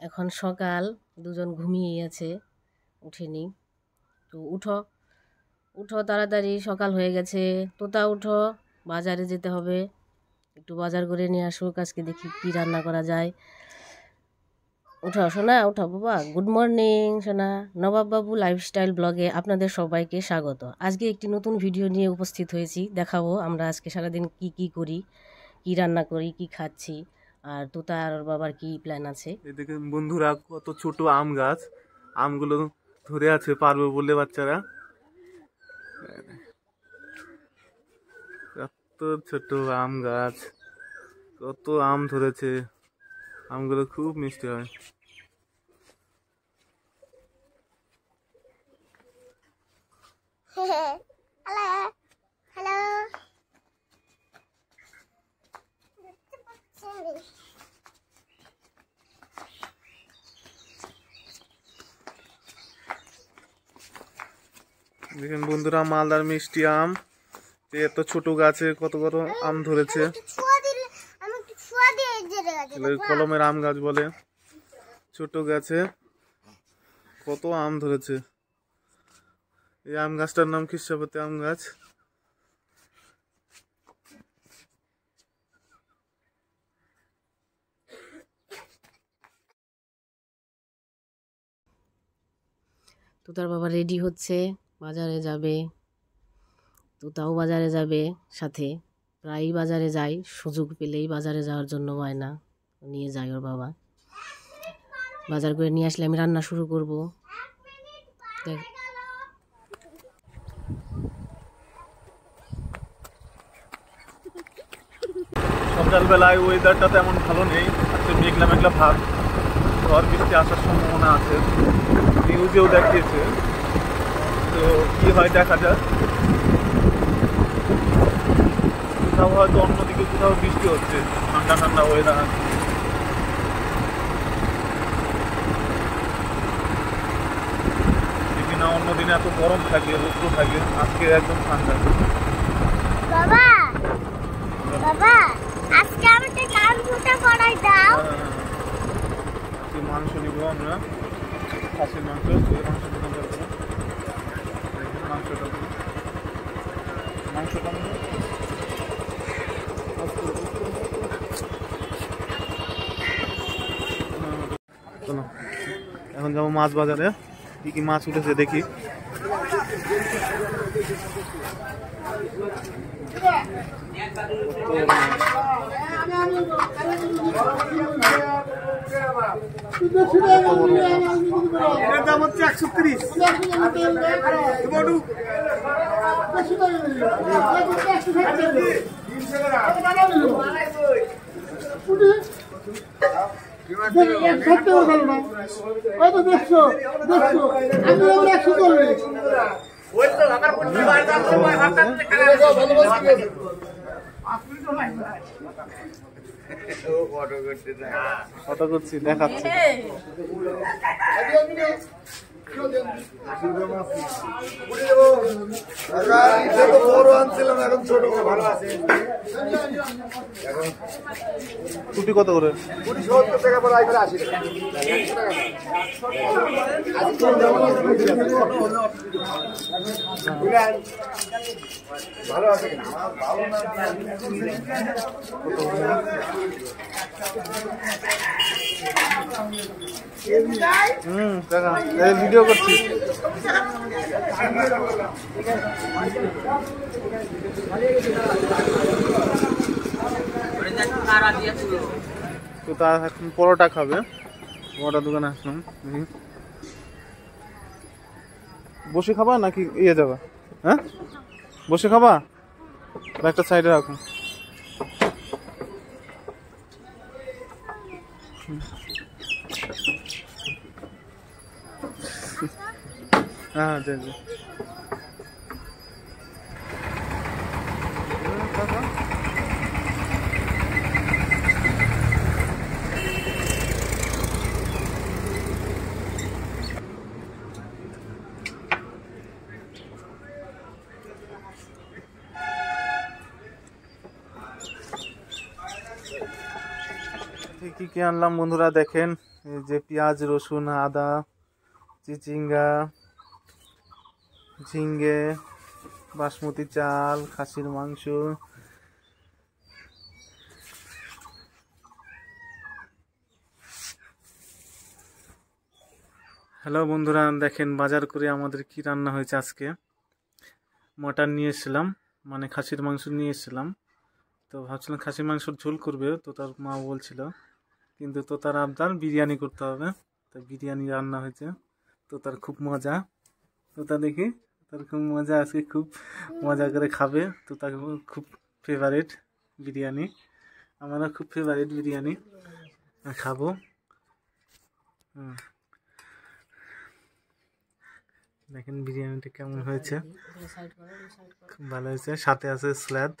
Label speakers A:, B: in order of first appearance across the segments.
A: এখন সকাল, দুজন ঘুমিয়ে আছে, উঠেনি। তো উঠো উঠো তাড়াতাড়ি, সকাল হয়ে গেছে। তোতা উঠো, বাজারে যেতে হবে, একটু বাজার করে নিয়ে আসুক, আজকে দেখি কি রান্না করা যায়। উঠো সোনা, উঠো বাবা। গুড মর্নিং সোনা। নবাববাবু লাইফস্টাইল ব্লগে আপনাদের সবাইকে স্বাগত। আজকে একটি নতুন ভিডিও নিয়ে উপস্থিত হয়েছি। দেখাবো আমরা আজকে সারাদিন কি করি, কি রান্না করি, কি খাচ্ছি, আর তোতা আর ওর বাবার কি প্ল্যান আছে।
B: এদিকে বন্ধুরা কত ছোট আম গাছ, আমগুলো ধরে আছে পারবে বলে বাচ্চারা। কত ছোট আম গাছ, কত আম ধরেছে, আমগুলো খুব মিষ্টি হয়। দেখেন বন্ধুরা, মালদার মিষ্টি আম, এত ছোট গাছে কত কত আম ধরেছে। কলমের আম গাছ বলে, ছোট গাছে কত আম ধরেছে। এই আম গাছটার নাম খিসাপতি আম গাছ।
A: তোতার বাবা রেডি হচ্ছে, বাজারে যাবে। তোতাও বাজারে যাবে সাথে, প্রায়ই বাজারে যায়, সুযোগ পেলেই বাজারে যাওয়ার জন্য বায়না নিয়ে যায় ওর বাবা। বাজার করে নিয়ে আসলে আমি রান্না শুরু করব।
B: সকালবেলায় ওয়েদারটা তেমন ভালো নেই, আজকে মেঘলা মেঘলা ভাব, ঝড় বৃষ্টি আসার সম্ভাবনা আছে, নিউজেও দেখিয়েছে। তো কি হয় দেখা যাক। কোথাও হয়তো অন্যদিকে কোথাও বৃষ্টি হচ্ছে, ঠান্ডা ঠান্ডা ওয়েদার। যদি না অন্যদিনে এত গরম থাকে, রৌদ্র থাকে, আজকে একদম ঠান্ডা।
C: বাবা বাবা আজকে আমাকে কান ফুটা করাই দাও।
B: মাংস নিব আমরা, খাসির মাংস, মাংসটা এখন যাবো মাছ বাজারে, কি কি মাছ উঠেছে দেখি। দাম হচ্ছে 130। কত করছি দেখাচ্ছি। ছুটি কত করে? ভালো আছে ভিডিও করছি। তো তার এখন পরোটা খাবে, পরোটা দোকানে আসলাম। বসে খাবা নাকি ইয়ে যাবা? হ্যাঁ বসে খাবা, একটা সাইডে রাখো। হ্যাঁ যাই যাই। কি কি আনলাম বন্ধুরা দেখেন, এই যে পেঁয়াজ, রসুন, আদা, চিচিঙ্গা, ঝিঙ্গে, বাসমতি চাল, খাসির মাংস, হ্যালো বন্ধুরা দেখেন বাজার করে আমাদের কি রান্না হয়েছে আজকে। মটন নিয়ে এসেছিলাম, মানে খাসির মাংস নিয়ে এসেছিলাম। তো ভাবছিলাম খাসির মাংসর ঝোল করবে, তো তার মা বলছিল, কিন্তু তো তার আবদার বিরিয়ানি করতে হবে, তো বিরিয়ানি রান্না হয়েছে। তো তার খুব মজা, তো তা দেখি তার খুব মজা, আজকে খুব মজা করে খাবে। তো তার খুব ফেভারিট বিরিয়ানি, আমারও খুব ফেভারিট বিরিয়ানি, খাবো। দেখেন বিরিয়ানিটা কেমন হয়েছে, খুব ভালো হয়েছে। সাথে আছে স্যালাড।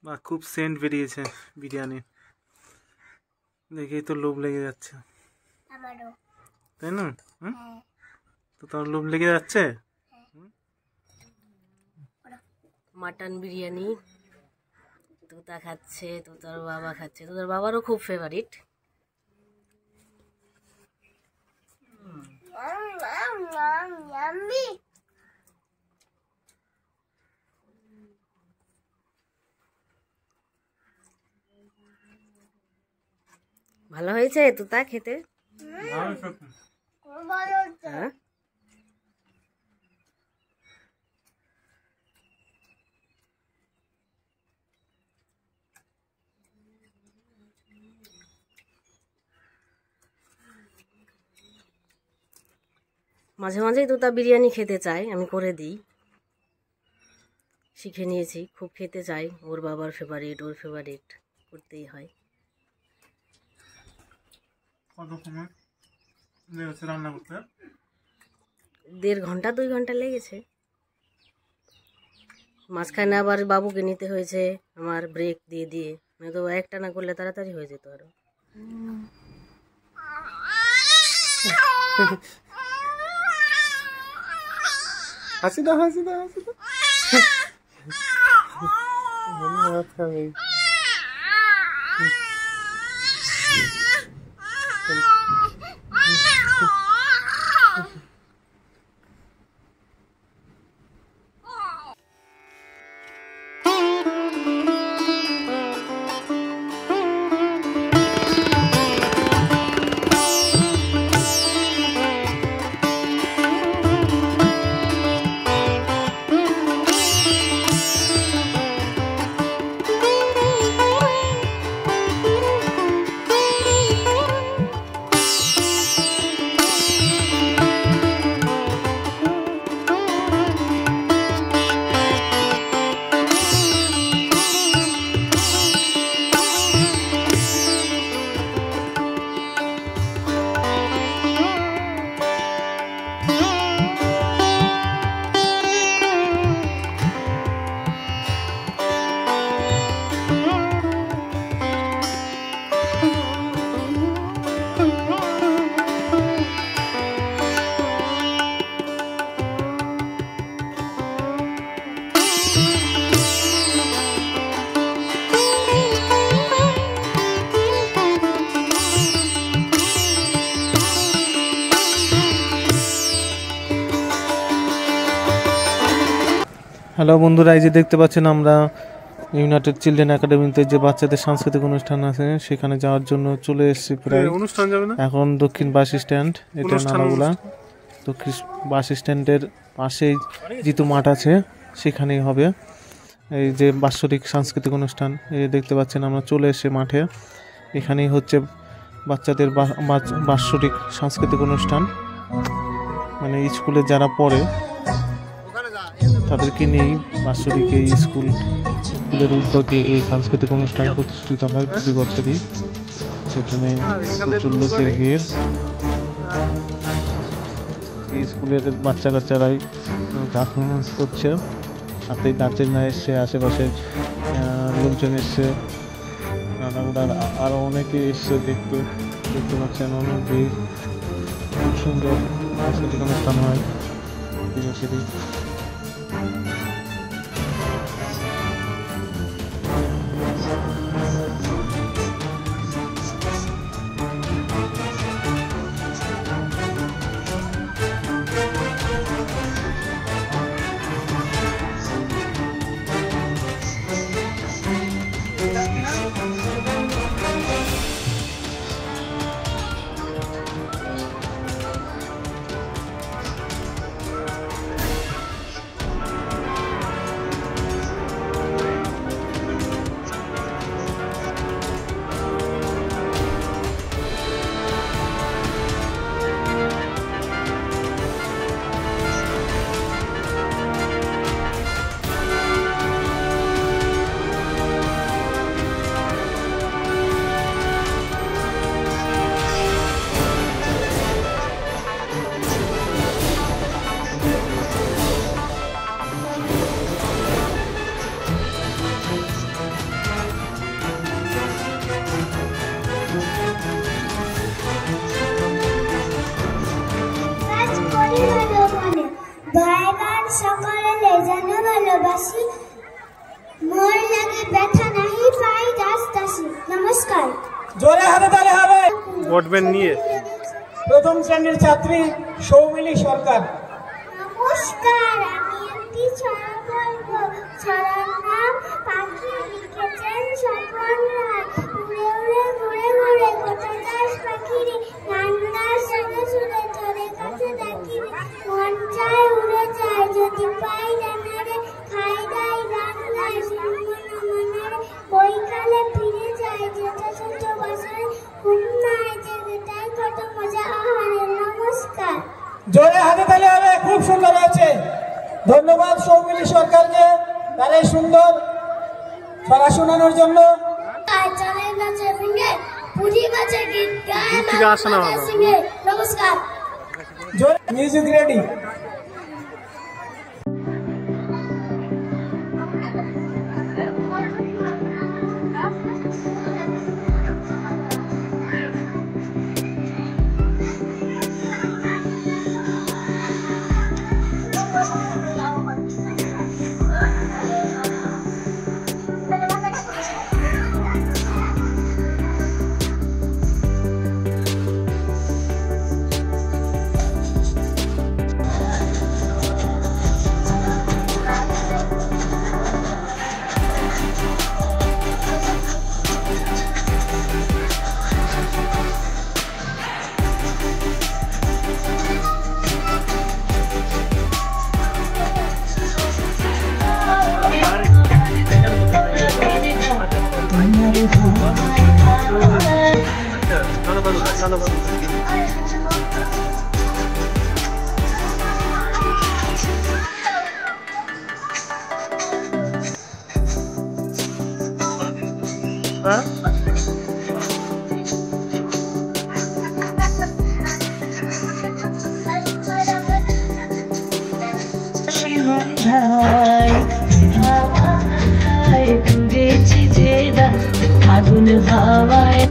B: বা খুব সেন্ট বেরিয়েছে বিরিয়ানি, দেখেই তো লোভ লেগে যাচ্ছে, তাই না? তো তোর লোভ লেগে যাচ্ছে।
A: মাটন বিরিয়ানি তোতা খাচ্ছে, তোতার বাবা খাচ্ছে, তোতার বাবারও খুব ফেভারিট। ভালো হয়েছে তোতা খেতে? হ্যাঁ, মাঝে মাঝেই তোতা বিরিয়ানি খেতে চায়, আমি করে দিই, শিখে নিয়েছি। খুব খেতে চাই, ওর বাবার ফেভারিট, ওর ফেভারিট, করতেই হয়।
B: কত সময় লেগেছে রান্না করতে?
A: 1.5 ঘন্টা 2 ঘন্টা লেগেছে। মাঝখানে আবার বাবুকে নিতে হয়েছে আমার, ব্রেক দিয়ে দিয়ে, নয়তো একটা না করলে তাড়াতাড়ি হয়ে যেত আরো।
B: হাসি দাও, হাসি দাও, হাসি দাও। হ্যালো বন্ধুরা, এই যে দেখতে পাচ্ছেন আমরা ইউনাইটেড চিলড্রেন একাডেমিতে যে বাচ্চাদের সাংস্কৃতিক অনুষ্ঠান আছে সেখানে যাওয়ার জন্য চলে এসেছি প্রায়। অনুষ্ঠান যাবে না এখন দক্ষিণ বাস স্ট্যান্ড, এটা নানাগুলা। দক্ষিণ বাস স্ট্যান্ডের পাশেই জিতু মাঠ আছে, সেখানেই হবে এই যে বাৎসরিক সাংস্কৃতিক অনুষ্ঠান। এই দেখতে পাচ্ছেন আমরা চলে এসে মাঠে, এখানেই হচ্ছে বাচ্চাদের বাৎসরিক সাংস্কৃতিক অনুষ্ঠান, মানে স্কুলে যারা পড়ে তাদেরকে নিয়েই বাৎসরিক এই স্কুলের উদ্যোগে এই সাংস্কৃতিক অনুষ্ঠান প্রতিষ্ঠিত হয় প্রতি বছরই। সেখানে প্রচুর লোকের ভিড়, এই স্কুলের বাচ্চা কাচ্চারাই পারফরমেন্স করছে, সাথে নাচের না এসছে, আশেপাশে লোকজন এসছে, নানাগুলার আরও অনেকে এসছে দেখতে। দেখতে পাচ্ছেন অনেক ভিড়, খুব সুন্দর সাংস্কৃতিক অনুষ্ঠান হয় দিবসেরই।
C: দয়াগান সকলে যেন ভালোবাসি, মোর লাগে ব্যথা নাহি পাই দাসদাসী। নমস্কার।
D: জোরে হাতে তালে হবে।
B: ভোটবেন নিয়ে
D: প্রথম শ্রেণীর ছাত্রী সৌমিলি সরকার।
C: নমস্কার, আমি একটি ছড়া বলবো। ছড়ার নাম পাখি, লিখেছেন স্বপন রায়। উড়ে উড়ে ঘুরে ঘুরে কত দাস পাখিরে, নান্নার শুনে শুনে তোরে কাছে ডাকিরে। মন চায় উড়ে যায় যদি পাই ডানারে, খাই দাই গান গাই শুনমনা মনারে। বইকালে ফিরে যায় যেটা ছোট বাসায়, ঘুম নাই জেগে তাই কত মজা আহারে। নমস্কার।
D: জোরে হাতে তালে হবে। খুব সুন্দর হয়েছে। ধন্যবাদ সৌমিলি সরকারকে তার এই সুন্দর ছড়া শোনানোর জন্য।
C: চালের নাচে ভেঙে পুরি বাজে গীত গায়
B: থেকে আসে না ভালো।
C: সিংহে। নমস্কার।
D: জোরে মিউজিক রেডি।
E: আগুন হাওয়ায়